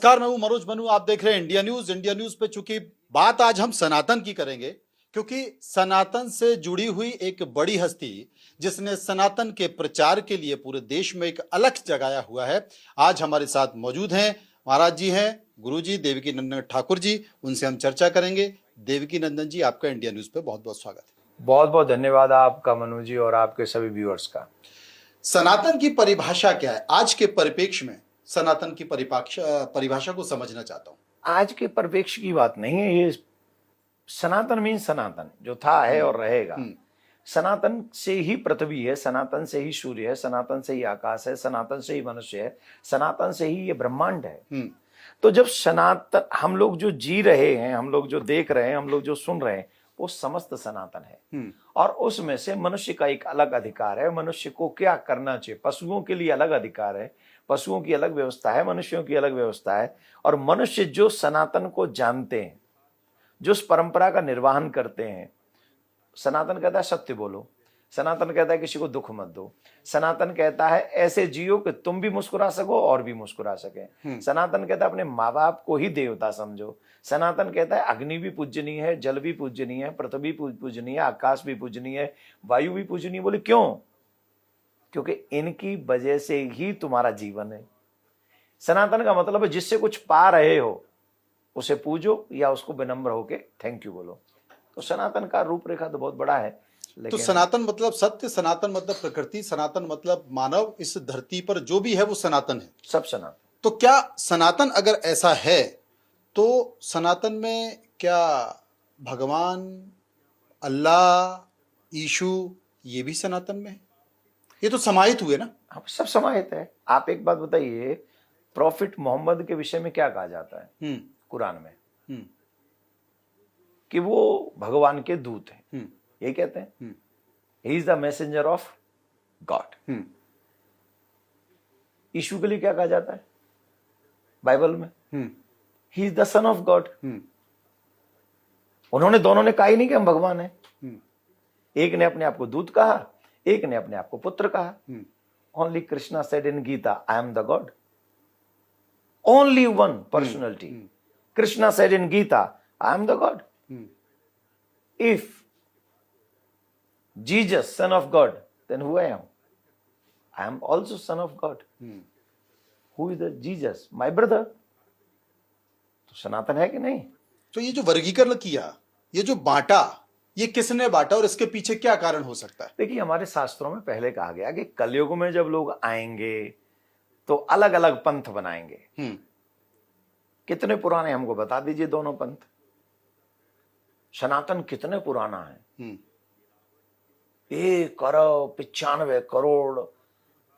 नमस्कार, मैं हूं मनोज मनु। आप देख रहे हैं इंडिया न्यूज। इंडिया न्यूज पे चूंकि बात आज हम सनातन की करेंगे, क्योंकि सनातन से जुड़ी हुई एक बड़ी हस्ती जिसने सनातन के प्रचार के लिए पूरे देश में एक अलख जगाया हुआ है, आज हमारे साथ मौजूद हैं। महाराज जी हैं, गुरु जी देवकी नंदन ठाकुर जी, उनसे हम चर्चा करेंगे। देवकी नंदन जी, आपका इंडिया न्यूज पे बहुत बहुत स्वागत है। बहुत बहुत धन्यवाद आपका मनु जी और आपके सभी व्यूअर्स का। सनातन की परिभाषा क्या है आज के परिप्रेक्ष्य में? सनातन की परिभाषा को समझना चाहता हूं। आज के परिप्रेक्ष्य की बात नहीं है, ये सनातन मीन सनातन जो था है और रहेगा। सनातन से ही पृथ्वी है, सनातन से ही सूर्य है, सनातन से ही आकाश है, सनातन से ही मनुष्य है, सनातन से ही ये ब्रह्मांड है। तो जब सनातन, हम लोग जो जी रहे हैं, हम लोग जो देख रहे हैं, हम लोग जो सुन रहे हैं, वो समस्त सनातन है। और उसमें से मनुष्य का एक अलग अधिकार है। मनुष्य को क्या करना चाहिए? पशुओं के लिए अलग अधिकार है, पशुओं की अलग व्यवस्था है, मनुष्यों की अलग व्यवस्था है। और मनुष्य जो सनातन को जानते हैं, जो उस परंपरा का निर्वहन करते हैं, सनातन कहता है सत्य बोलो, सनातन कहता है किसी को दुख मत दो, सनातन कहता है ऐसे जियो कि तुम भी मुस्कुरा सको और भी मुस्कुरा सके, सनातन कहता है अपने माँ बाप को ही देवता समझो, सनातन कहता है अग्नि भी पूजनीय है, जल भी पूजनीय है, पृथ्वी पूजनीय है, आकाश भी पूजनीय है, वायु भी पूजनीय। बोले क्यों? क्योंकि इनकी वजह से ही तुम्हारा जीवन है। सनातन का मतलब है जिससे कुछ पा रहे हो उसे पूजो या उसको विनम्र होके थैंक यू बोलो। तो सनातन का रूपरेखा तो बहुत बड़ा है। तो सनातन मतलब सत्य, सनातन मतलब प्रकृति, सनातन मतलब मानव, इस धरती पर जो भी है वो सनातन है, सब सनातन। तो क्या सनातन अगर ऐसा है तो सनातन में क्या भगवान, अल्लाह, ईशु ये भी सनातन में है? ये तो समाहित हुए ना। अब सब समाहित है। आप एक बात बताइए, प्रॉफिट मोहम्मद के विषय में क्या कहा जाता है कुरान में? कि वो भगवान के दूत हैं, यही कहते हैं। He is the messenger of God. यीशु के लिए क्या कहा जाता है बाइबल में? He is the son of God. उन्होंने दोनों ने कहा ही नहीं कि हम भगवान हैं। एक ने अपने आप को दूत कहा, एक ने अपने आप को पुत्र कहा। Only Krishna said in Gita, I am the God. Only one personality. Krishna said in Gita, I am the God. If Jesus, son of God, then who I am? I am also son of God. Who is the Jesus? My brother. तो सनातन है कि नहीं? तो ये जो वर्गीकरण किया, ये जो बांटा, ये किसने बांटा और इसके पीछे क्या कारण हो सकता है? देखिए, हमारे शास्त्रों में पहले कहा गया कि कलयुग में जब लोग आएंगे तो अलग अलग पंथ बनाएंगे। कितने पुराने हमको बता दीजिए दोनों पंथ। सनातन कितने पुराना है? 1,95,00,00,000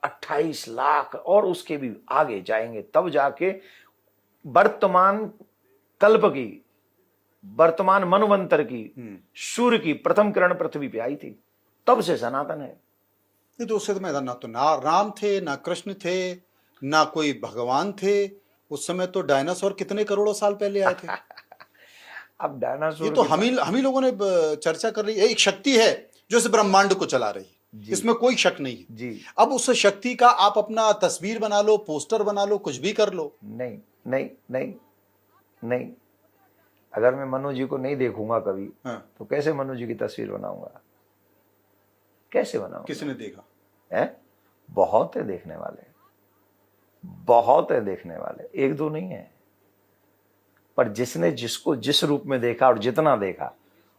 28 लाख, और उसके भी आगे जाएंगे तब जाके वर्तमान कल्प की, वर्तमान मनवंतर की, सूर्य की प्रथम किरण पृथ्वी पे आई थी, तब से सनातन है। ये तो उससे तो मैदान, ना राम थे, ना कृष्ण थे, ना कोई भगवान थे। उस समय तो डायनासोर कितने करोड़ों साल पहले आए थे। अब डायनासोर, ये तो हम ही लोगों ने चर्चा कर रही है। एक शक्ति है जो इस ब्रह्मांड को चला रही है, इसमें कोई शक नहीं है जी। अब उस शक्ति का आप अपना तस्वीर बना लो, पोस्टर बना लो, कुछ भी कर लो। नहीं नहीं नहीं नहीं। अगर मैं मनु जी को नहीं देखूंगा कभी, तो कैसे मनु जी की तस्वीर बनाऊंगा? कैसे बनाऊंगा? किसने देखा है? बहुत है देखने वाले, बहुत है देखने वाले, एक दो नहीं है। पर जिसने जिसको जिस रूप में देखा और जितना देखा,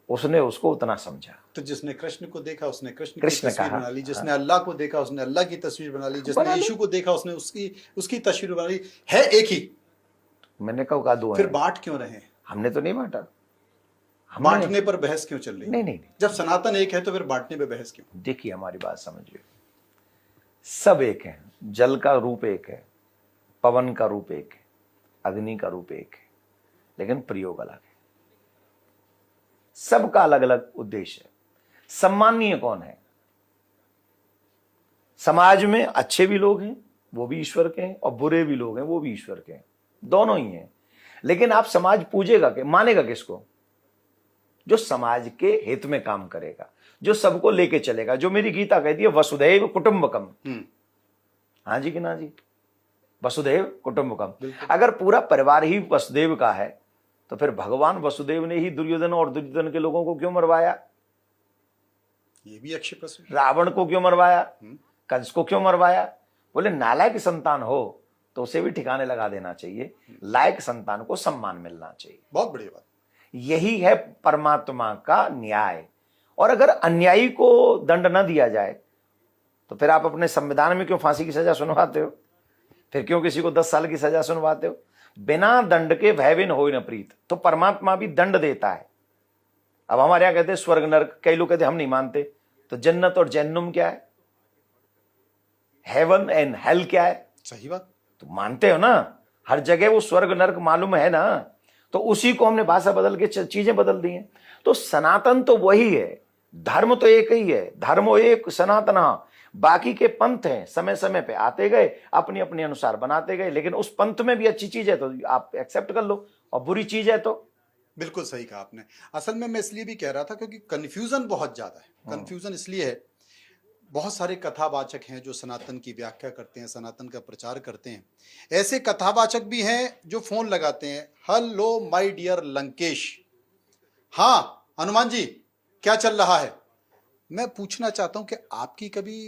उसने उसको उतना समझा। तो जिसने कृष्ण को देखा उसने कृष्ण की तस्वीर बना ली, जिसने अल्लाह को देखा उसने अल्लाह की तस्वीर बना ली, जिसने यीशु को देखा उसने उसकी तस्वीर बना ली। है एक ही। मैंने कहा दो फिर बांट क्यों रहे? हमने तो नहीं बांटा। बांटने पर बहस क्यों चल रही? नहीं। जब सनातन एक है तो फिर बांटने पर बहस क्यों? देखिए, हमारी बात समझिए, सब एक है। जल का रूप एक है, पवन का रूप एक है, अग्नि का रूप एक है, लेकिन प्रयोग अलग है। सबका अलग अलग उद्देश्य है। सम्माननीय कौन है? समाज में अच्छे भी लोग हैं, वो भी ईश्वर के हैं, और बुरे भी लोग हैं, वो भी ईश्वर के हैं, दोनों ही हैं। लेकिन आप समाज पूजेगा कि मानेगा किसको? जो समाज के हित में काम करेगा, जो सबको लेके चलेगा, जो मेरी गीता कहती है वसुधैव कुटुंबकम। हाँ जी कि ना जी? वसुदेव कुटुंबकम। बिल्कुल। अगर पूरा परिवार ही वसुदेव का है तो फिर भगवान वसुदेव ने ही दुर्योधन और दुर्योधन के लोगों को क्यों मरवाया? ये भी अच्छी प्रश्न। रावण को क्यों मरवाया? कंस को क्यों मरवाया? बोले नालायक संतान हो तो उसे भी ठिकाने लगा देना चाहिए, लायक संतान को सम्मान मिलना चाहिए। बहुत बड़ी बात। यही है परमात्मा का न्याय। और अगर अन्यायी को दंड न दिया जाए तो फिर आप अपने संविधान में क्यों फांसी की सजा सुनवाते हो? फिर क्यों किसी को 10 साल की सजा सुनवाते हो? बिना दंड के भयविन हो न प्रीत। तो परमात्मा भी दंड देता है। अब हमारे यहां कहते हैं स्वर्ग नरक, कई लोग कहते हैं हम नहीं मानते। तो जन्नत और जहन्नुम क्या है? हेवन एंड हेल क्या है? सही बात। तो मानते हो ना, हर जगह वो स्वर्ग नरक मालूम है ना। तो उसी को हमने भाषा बदल के चीजें बदल दी हैं। तो सनातन तो वही है, धर्म तो एक ही है, धर्मो एक सनातन। बाकी के पंथ हैं, समय समय पे आते गए, अपनी अपने अनुसार बनाते गए, लेकिन उस पंथ में भी अच्छी चीज है तो आप एक्सेप्ट कर लो, और बुरी चीज है तो। बिल्कुल सही कहा आपने। असल में मैं इसलिए भी कह रहा था क्योंकि कंफ्यूजन बहुत ज्यादा है। कंफ्यूजन इसलिए है, बहुत सारे कथावाचक हैं जो सनातन की व्याख्या करते हैं, सनातन का प्रचार करते हैं। ऐसे कथावाचक भी हैं जो फोन लगाते हैं, हेलो माय डियर लंकेश, हाँ हनुमान जी क्या चल रहा है। मैं पूछना चाहता हूं कि आपकी कभी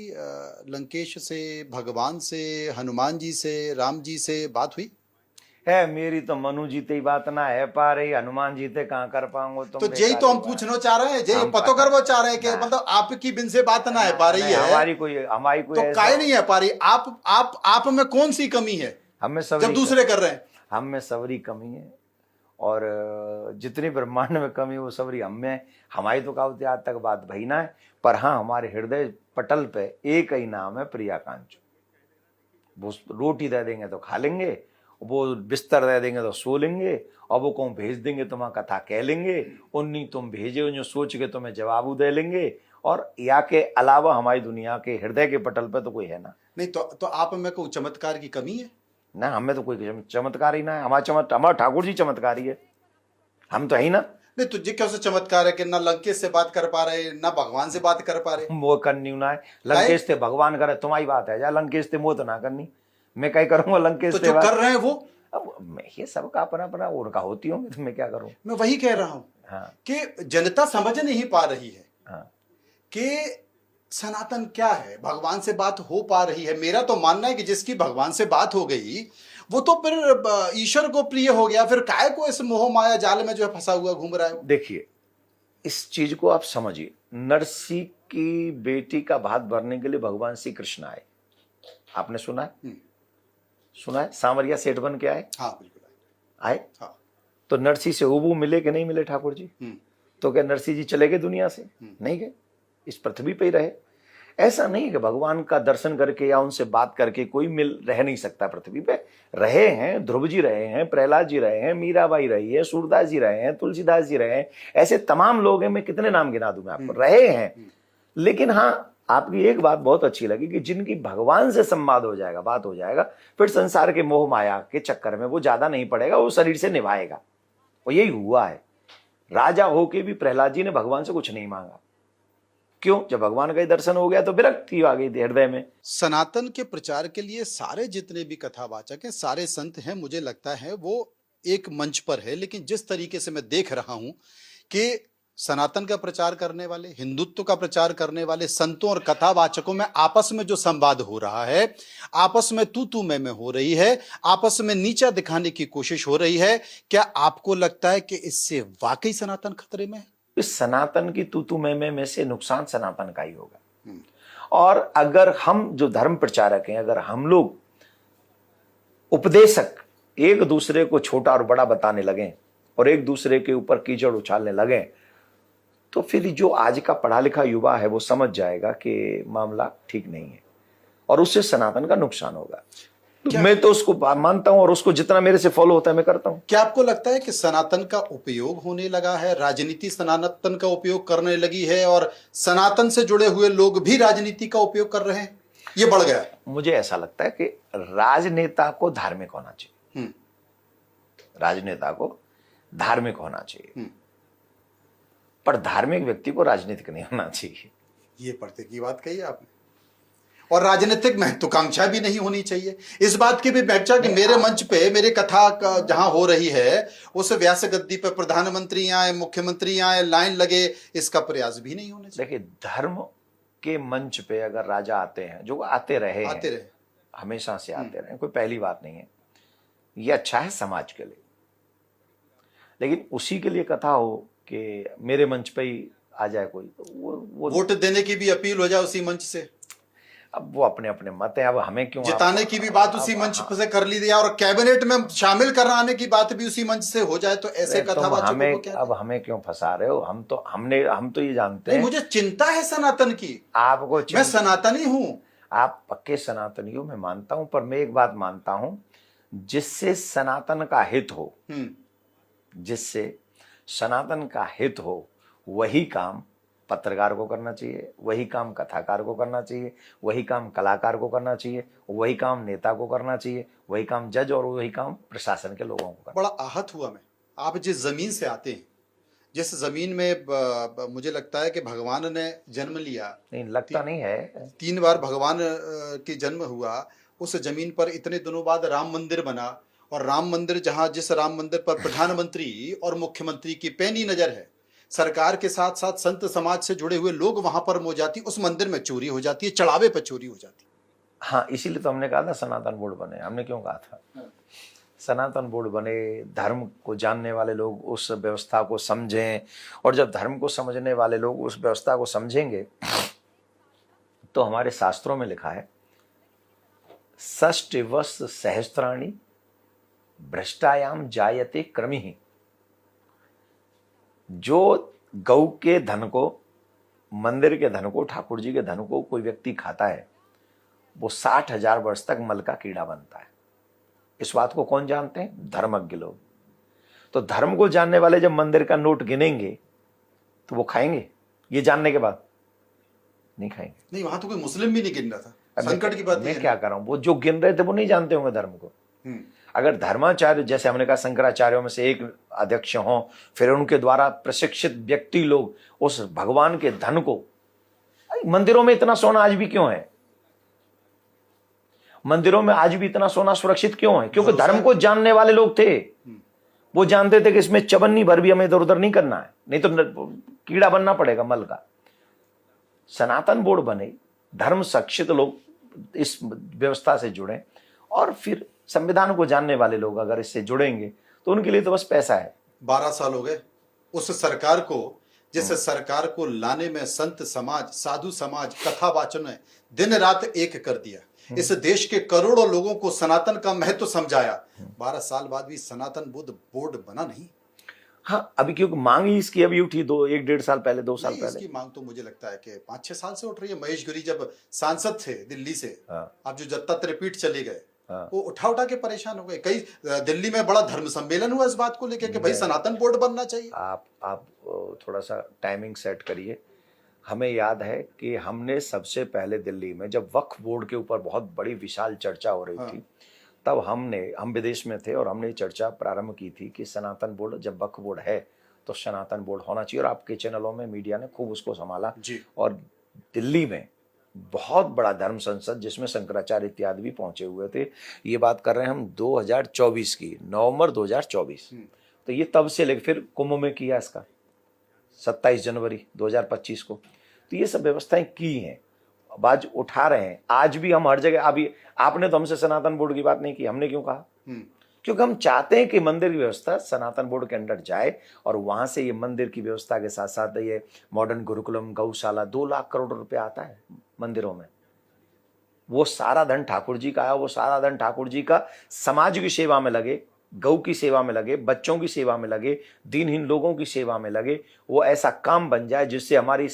लंकेश से, भगवान से, हनुमान जी से, राम जी से बात हुई है? मेरी तो मनु जीते ही बात ना है पा रही, हनुमान जीते कहाँ कर पाऊंगा। तो यही तो हम पूछना चाह रहे हैं, यही पतो कर वो चाह रहे हैं कि मतलब आपकी बिन से बात ना है पा रही है। हमारी कोई तो काहे नहीं है पा रही? आप में कौन सी कमी है हमें जब दूसरे कर रहे हैं? हम में सबरी कमी है, और जितनी ब्रह्मांड में कमी वो सबरी हम में है। हमारी तो कहावत आज तक बात भई ना है, पर हाँ हमारे हृदय पटल पे एक ही नाम है, प्रिया कांचो। वो रोटी दे देंगे तो खा लेंगे, वो बिस्तर दे देंगे तो सो लेंगे, और वो कहूँ भेज देंगे तो वहाँ कथा कह लेंगे, उन्नी तुम भेजे जो सोच के तुम्हें जवाब दे लेंगे। और या के अलावा हमारी दुनिया के हृदय के पटल पे तो कोई है ना। नहीं तो आप में कोई चमत्कार की कमी है? ना, हमें तो कोई चमत्कार ही ना है। हमारा ठाकुर जी चमत्कारी है, हम तो है ही ना। नहीं तो जी कैसे चमत्कार है कि ना लंकेश से बात कर पा रहे, ना भगवान से बात कर पा रहे? वो करनी ना है, लंकेश से भगवान करे तुम्हारी बात है, जा लंकेश से वो तो ना करनी, मैं कहीं करूंगा लंकेश तो जो कर रहे हैं वो? अब ये सबका अपना अपना उनका होती होंगी, तो मैं क्या करूं? मैं वही कह रहा हूं हाँ। कि जनता समझ नहीं पा रही है हाँ। कि सनातन क्या है। भगवान से बात हो पा रही है, मेरा तो मानना है कि जिसकी भगवान से बात हो गई वो तो फिर ईश्वर को प्रिय हो गया, फिर काय को इस मोह माया जाल में जो है फंसा हुआ घूम रहा है। देखिए इस चीज को आप समझिए, नरसी की बेटी का भात भरने के लिए भगवान श्री कृष्ण आए। आपने सुना है? सुना है? सांवरिया सेठ बन के आए। हाँ बिल्कुल आए। हाँ। तो नरसी से वो मिले कि नहीं मिले ठाकुर जी? तो क्या नरसी जी चले गए दुनिया से? नहीं गए, इस पृथ्वी पे ही रहे। ऐसा नहीं है कि भगवान का दर्शन करके या उनसे बात करके कोई रह नहीं सकता पृथ्वी पे। रहे हैं, ध्रुव जी रहे हैं, प्रहलाद जी रहे हैं, मीराबाई रही है, सूरदास जी रहे हैं, तुलसीदास जी रहे हैं, ऐसे तमाम लोग हैं, मैं कितने नाम गिना दूं मैं आपको, रहे हैं। लेकिन हाँ आपकी एक बात बहुत अच्छी लगी कि जिनकी भगवान से संवाद हो जाएगा, बात हो जाएगा, फिर संसार के मोह माया के चक्कर में वो ज्यादा नहीं पड़ेगा, वो शरीर से निभाएगा। और यही हुआ है। राजा होके भी प्रहलाद जी ने भगवान से कुछ नहीं मांगा। क्यों? जब भगवान का ही दर्शन हो गया तो विरक्ति आ गई थी हृदय में। सनातन के प्रचार के लिए सारे जितने भी कथावाचक हैं, सारे संत हैं, मुझे लगता है वो एक मंच पर है। लेकिन जिस तरीके से मैं देख रहा हूं कि सनातन का प्रचार करने वाले, हिंदुत्व का प्रचार करने वाले संतों और कथावाचकों में आपस में जो संवाद हो रहा है, आपस में तू मैं हो रही है, आपस में नीचा दिखाने की कोशिश हो रही है, क्या आपको लगता है कि इससे वाकई सनातन खतरे में है? इस सनातन की तू में से नुकसान सनातन का ही होगा। और अगर हम जो धर्म प्रचारक हैं, अगर हम लोग उपदेशक एक दूसरे को छोटा और बड़ा बताने लगे और एक दूसरे के ऊपर कीचड़ उछालने लगे, तो फिर जो आज का पढ़ा लिखा युवा है वो समझ जाएगा कि मामला ठीक नहीं है, और उससे सनातन का नुकसान होगा। मैं तो उसको मानता हूं, और उसको जितना मेरे से फॉलो होता है मैं करता हूं। क्या आपको लगता है कि सनातन का उपयोग होने लगा है, राजनीति सनातन का उपयोग करने लगी है, और सनातन से जुड़े हुए लोग भी राजनीति का उपयोग कर रहे हैं, ये बढ़ गया है? मुझे ऐसा लगता है कि राजनेता को धार्मिक होना चाहिए। राजनेता को धार्मिक होना चाहिए, पर धार्मिक व्यक्ति को राजनीतिक नहीं होना चाहिए। ये पढ़ते की बात कही आपने। और राजनीतिक महत्वाकांक्षा भी नहीं होनी चाहिए। इस बात की भी व्याख्या कि मेरे मंच पे मेरी कथा जहां हो रही है उस व्यास गद्दी पे प्रधानमंत्री आए, मुख्यमंत्री आए, लाइन लगे, इसका प्रयास भी नहीं होना चाहिए। देखिए, धर्म के मंच पे अगर राजा आते हैं, जो आते रहे हमेशा से आते रहे, कोई पहली बात नहीं है, ये अच्छा है समाज के लिए। लेकिन उसी के लिए कथा हो कि मेरे मंच पे ही आ जाए कोई, तो वो वोट देने की भी अपील हो जाए उसी मंच से, अब वो अपने अपने मत है। अब हमें क्यों जिताने की भी बात उसी मंच से कर ली जाए और कैबिनेट में शामिल कराने की बात भी उसी मंच से हो जाए, तो ऐसे कथावाचकों को क्या? अब हमें क्यों फंसा रहे हो? हम तो ये जानते हैं। मुझे चिंता है सनातन की, आपको मैं सनातनी हूं। आप पक्के सनातनी हो, मैं मानता हूं, पर मैं एक बात मानता हूं, जिससे सनातन का हित हो, जिससे सनातन का हित हो, वही काम पत्रकार को करना चाहिए, वही काम कथाकार को करना चाहिए, वही काम कलाकार को करना चाहिए, वही काम नेता को करना चाहिए, वही काम जज और वही काम प्रशासन के लोगों को करना। बड़ा आहत हुआ मैं, आप जिस जमीन से आते हैं, जिस जमीन में मुझे लगता है कि भगवान ने जन्म लिया, नहीं लगता नहीं है, 3 बार भगवान की जन्म हुआ, उस जमीन पर इतने दिनों बाद राम मंदिर बना, और राम मंदिर जिस राम मंदिर पर प्रधानमंत्री और मुख्यमंत्री की पैनी नजर है, सरकार के साथ साथ संत समाज से जुड़े हुए लोग वहां पर मौजाती, उस मंदिर में चोरी हो जाती है, चढ़ावे पर चोरी हो जाती है। हाँ, इसीलिए तो हमने कहा था सनातन बोर्ड बने। हमने क्यों कहा था सनातन बोर्ड बने? धर्म को जानने वाले लोग उस व्यवस्था को समझें, और जब धर्म को समझने वाले लोग उस व्यवस्था को समझेंगे, तो हमारे शास्त्रों में लिखा है, षष्टिवश सहस्त्राणी भ्रष्टायाम जायते क्रमिहि। जो गौ के धन को, मंदिर के धन को, ठाकुर जी के धन को कोई व्यक्ति खाता है, वो 60,000 वर्ष तक मल का कीड़ा बनता है। इस बात को कौन जानते हैं? धर्मज्ञ लोग। तो धर्म को जानने वाले जब मंदिर का नोट गिनेंगे तो वो खाएंगे, ये जानने के बाद नहीं खाएंगे। नहीं, वहां तो कोई मुस्लिम भी नहीं गिन रहा था, संकट की बात मैं क्या कर रहा हूं, वो जो गिन रहे थे वो नहीं जानते होंगे धर्म को। अगर धर्माचार्य, जैसे हमने कहा शंकराचार्यों में से एक अध्यक्ष हों, फिर उनके द्वारा प्रशिक्षित व्यक्ति लोग उस भगवान के धन को, मंदिरों में इतना सोना आज भी क्यों है? मंदिरों में आज भी इतना सोना सुरक्षित क्यों है? क्योंकि धर्म को जानने वाले लोग थे। वो जानते थे कि इसमें चवन्नी भर भी हमें इधर उधर नहीं करना है, नहीं तो कीड़ा बनना पड़ेगा मल का। सनातन बोर्ड बने, धर्म शिक्षित लोग इस व्यवस्था से जुड़े, और फिर संविधान को जानने वाले लोग अगर इससे जुड़ेंगे तो उनके लिए तो बस पैसा है। 12 साल हो गए उस सरकार को, जिस सरकार को लाने में संत समाज, साधु समाज, कथावाचन ने दिन रात एक कर दिया, इस देश के करोड़ों लोगों को सनातन का महत्व समझाया। 12 साल बाद भी सनातन बुद्ध बोर्ड बना नहीं। हाँ, अभी क्योंकि मांग ही इसकी अभी उठी 1-1.5 साल पहले, 2 साल पहले। इसकी मांग तो मुझे लगता है कि 5-6 साल से उठ रही है। महेश गिरी जब सांसद थे दिल्ली से, अब जो दत्ता त्रिपीठ चले गए, वो उठा के परेशान हो गए। कई दिल्ली में बड़ा धर्म सम्मेलन हुआ इस बात को लेकर कि भाई सनातन बोर्ड बनना चाहिए। आप थोड़ा सा टाइमिंग सेट करिए। हमें याद है कि हमने सबसे पहले दिल्ली में जब वक्फ बोर्ड के ऊपर बहुत बड़ी विशाल चर्चा हो रही थी, तब हम विदेश में थे और हमने चर्चा प्रारंभ की थी कि सनातन बोर्ड, जब वक्फ बोर्ड है तो सनातन बोर्ड होना चाहिए। और आपके चैनलों में मीडिया ने खूब उसको संभाला। और दिल्ली में बहुत बड़ा धर्म संसद, जिसमें शंकराचार्य इत्यादि भी पहुंचे हुए थे। ये बात कर रहे हैं हम 2024 की, नवंबर 2024। तो ये तब से लेकर फिर कुंभ में किया इसका 27 जनवरी 2025 को। तो ये सब व्यवस्थाएं की हैं, आवाज उठा रहे हैं। आज भी हम हर जगह, अभी आपने तो हमसे सनातन बोर्ड की बात नहीं की, हमने क्यों कहा? क्योंकि हम चाहते हैं कि मंदिर की व्यवस्था सनातन बोर्ड के अंडर जाए, और वहां से ये मंदिर की व्यवस्था के साथ साथ ये मॉडर्न गुरुकुलम, गौशाला, 2 लाख करोड़ रुपए आता है मंदिरों में। वो सारा धन ठाकुर जी का आया, वो सारा धन ठाकुर जी का समाज की सेवा में लगे, गौ की सेवा में लगे, बच्चों की सेवा में लगे, दीनहीन लोगों की सेवा में लगे। वो ऐसा काम बन जाए जिससे हमारी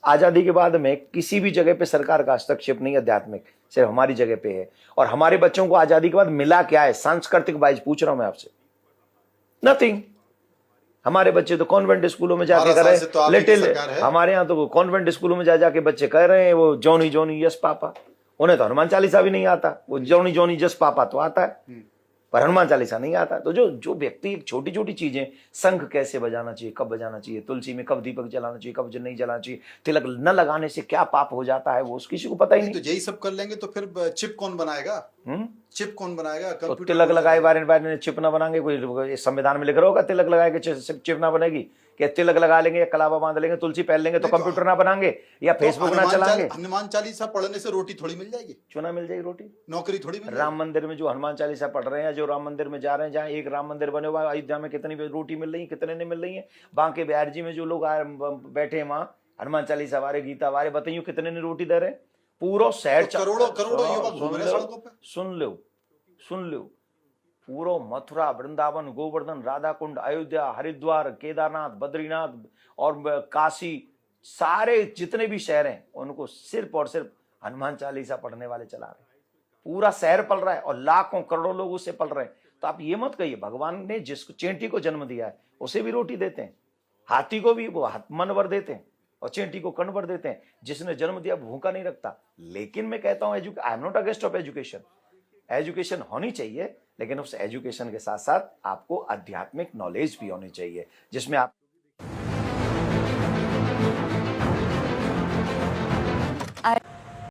आज़ादी के बाद में किसी भी जगह पे सरकार का हस्तक्षेप नहीं, आध्यात्मिक सिर्फ हमारी जगह पे है। और हमारे बच्चों को आज़ादी के बाद मिला क्या है? सांस्कृतिक वाइज पूछ रहा हूं मैं आपसे, नथिंग। हमारे बच्चे तो कॉन्वेंट स्कूलों में जाके कर रहे हैं, लिटिल हमारे यहाँ तो कॉन्वेंट स्कूलों में जाके बच्चे कह रहे हैं वो जॉनी जॉनी यस पापा। उन्हें तो हनुमान चालीसा भी नहीं आता, वो जॉनी जॉनी जस पापा तो आता है। पर हनुमान चालीसा नहीं आता। तो जो जो व्यक्ति छोटी छोटी चीजें, शंख कैसे बजाना चाहिए, कब बजाना चाहिए, तुलसी में कब दीपक जलाना चाहिए, कब नहीं जलाना चाहिए, तिलक न लगाने से क्या पाप हो जाता है, वो किसी को पता ही नहीं, नहीं। तो यही सब कर लेंगे तो फिर चिप कौन बनाएगा? चिप कौन बनाएगा? तो कंप्यूटर तिलक कौन लगाए लगाएगा? बारे ने चिप ना बनाएंगे, कोई संविधान में लिख रहा होगा तिलक लगाए के चिप ना बनेगी? क्या तिलक लगा लेंगे या कलावा बांध लेंगे, तुलसी पहन लेंगे तो नहीं, तो कंप्यूटर ना बनाएंगे या फेसबुक ना चलाएंगे? हनुमान चालीसा पढ़ने से रोटी थोड़ी मिल जाएगी, चुना मिल जाएगी रोटी? नौकरी थोड़ी मिल राम जाएगी। मंदिर में जो हनुमान चालीसा पढ़ रहे हैं, जो राम मंदिर में जा रहे हैं, जहाँ एक राम मंदिर बने हुआ है, अयोध्या में कितनी रोटी मिल रही है, कितने नहीं मिल रही है? बांके बिहार जी में जो लोग बैठे हैं वहां हनुमान चालीसा वाले, गीता वाले, बताइए कितने ने रोटी दे रहे हैं? पूरा शहर तो करोड़ों युवक घूम रहे हैं सड़कों पे। सुन लो, पूरा मथुरा, वृंदावन, गोवर्धन, राधा कुंड, अयोध्या, हरिद्वार, केदारनाथ, बद्रीनाथ और काशी, सारे जितने भी शहर हैं उनको सिर्फ और सिर्फ हनुमान चालीसा पढ़ने वाले चला रहे हैं। पूरा शहर पल रहा है और लाखों करोड़ों लोग उससे पल रहे हैं। तो आप ये मत कहिए, भगवान ने जिसको चेंटी को जन्म दिया है उसे भी रोटी देते हैं, हाथी को भी वो मन भर देते हैं और चेंटी को कण भर देते हैं। जिसने जन्म दिया भूखा नहीं रखता। लेकिन मैं कहता हूं I am not against of education, education होनी चाहिए, लेकिन उस एजुकेशन के साथ साथ आपको आध्यात्मिक नॉलेज भी होनी चाहिए, जिसमें आप